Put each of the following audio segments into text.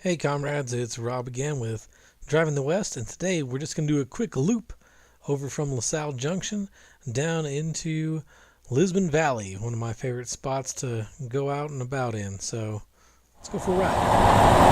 Hey comrades, it's Rob again with Driving the West, and today we're just going to do a quick loop over from LaSalle Junction down into Lisbon Valley, one of my favorite spots to go out and about in. So let's go for a ride.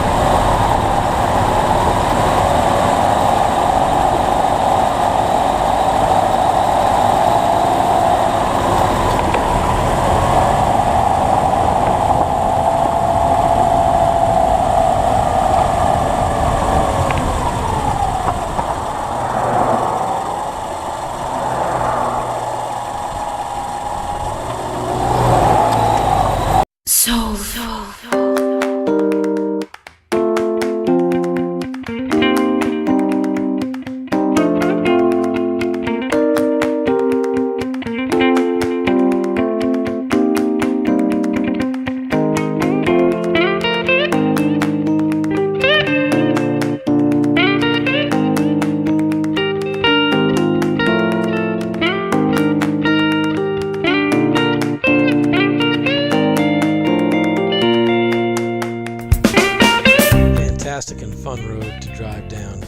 Fantastic and fun road to drive down.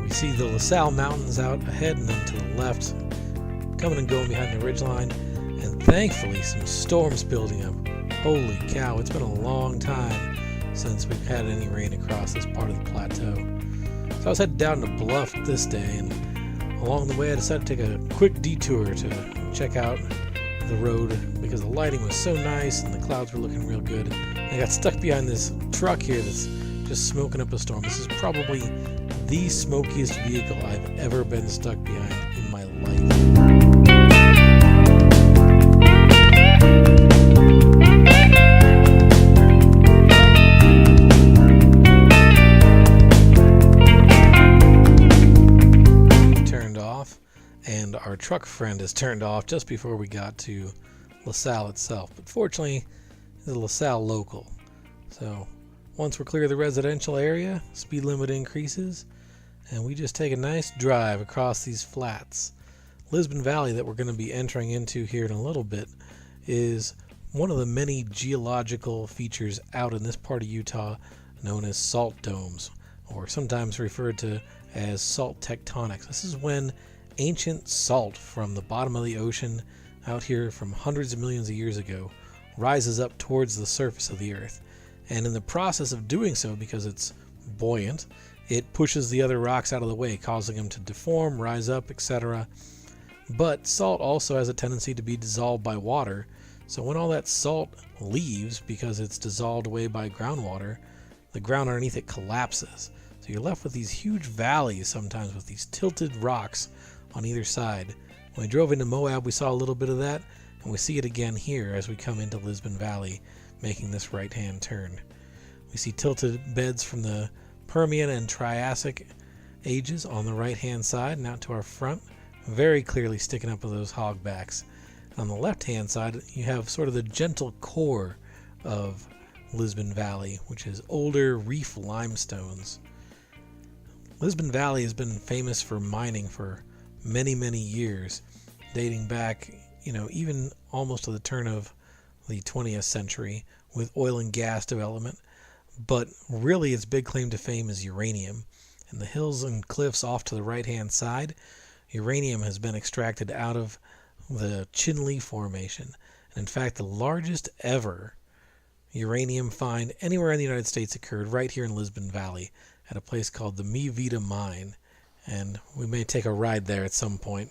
We see the LaSalle Mountains out ahead and then to the left, coming and going behind the ridgeline, and thankfully some storms building up. Holy cow, it's been a long time since we've had any rain across this part of the plateau. So I was headed down to Bluff this day, and along the way I decided to take a quick detour to check out the road because the lighting was so nice and the clouds were looking real good. I got stuck behind this truck here that's just smoking up a storm. This is probably the smokiest vehicle I've ever been stuck behind in my life. Turned off, and our truck friend has turned off just before we got to LaSalle itself. But fortunately, it's a LaSalle local. So once we're clear of the residential area, speed limit increases, and we just take a nice drive across these flats. Lisbon Valley that we're going to be entering into here in a little bit is one of the many geological features out in this part of Utah known as salt domes, or sometimes referred to as salt tectonics. This is when ancient salt from the bottom of the ocean out here from hundreds of millions of years ago rises up towards the surface of the earth. And in the process of doing so, because it's buoyant, it pushes the other rocks out of the way, causing them to deform, rise up, etc. But salt also has a tendency to be dissolved by water. So when all that salt leaves, because it's dissolved away by groundwater, the ground underneath it collapses. So you're left with these huge valleys sometimes with these tilted rocks on either side. When we drove into Moab, we saw a little bit of that, and we see it again here as we come into Lisbon Valley, making this right-hand turn. We see tilted beds from the Permian and Triassic ages on the right-hand side and out to our front, very clearly sticking up with those hogbacks. On the left-hand side, you have sort of the gentle core of Lisbon Valley, which is older reef limestones. Lisbon Valley has been famous for mining for many, many years, dating back, even almost to the turn of the 20th century with oil and gas development. But really its big claim to fame is uranium. In the hills and cliffs off to the right-hand side, uranium has been extracted out of the Chinle Formation. And in fact, the largest ever uranium find anywhere in the United States occurred right here in Lisbon Valley at a place called the Mi Vida Mine. And we may take a ride there at some point.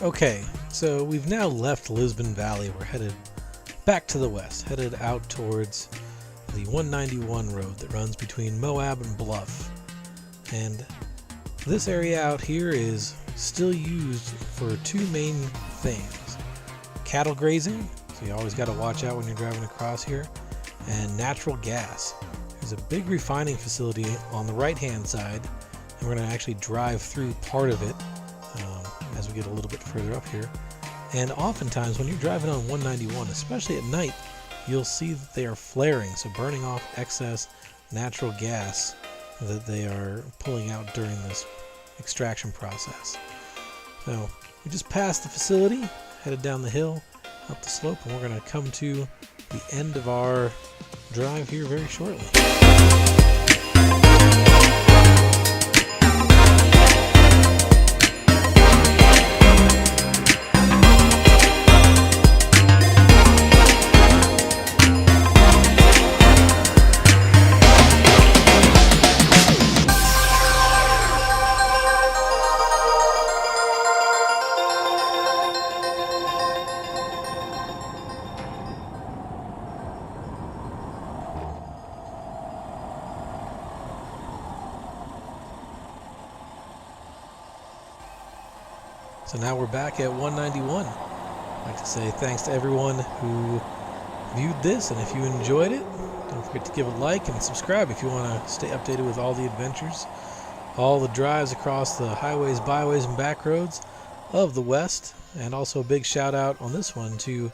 Okay, so we've now left Lisbon Valley. We're headed back to the west, headed out towards the 191 road that runs between Moab and Bluff. And this area out here is still used for two main things: cattle grazing, so you always got to watch out when you're driving across here, and natural gas. There's a big refining facility on the right hand side, and we're going to actually drive through part of it as we get a little bit further up here. And oftentimes when you're driving on 191, especially at night, you'll see that they are flaring, so burning off excess natural gas that they are pulling out during this extraction process. So we just passed the facility, headed down the hill, up the slope, and we're going to come to the end of our drive here very shortly. So now we're back at 191. I'd like to say thanks to everyone who viewed this, and if you enjoyed it, don't forget to give a like and subscribe if you want to stay updated with all the adventures, all the drives across the highways, byways, and back roads of the West. And also a big shout out on this one to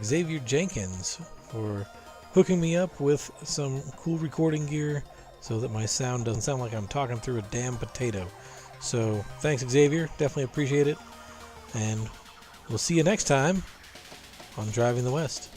Xavier Jenkins for hooking me up with some cool recording gear so that my sound doesn't sound like I'm talking through a damn potato. So thanks, Xavier, definitely appreciate it. And we'll see you next time on Driving the West.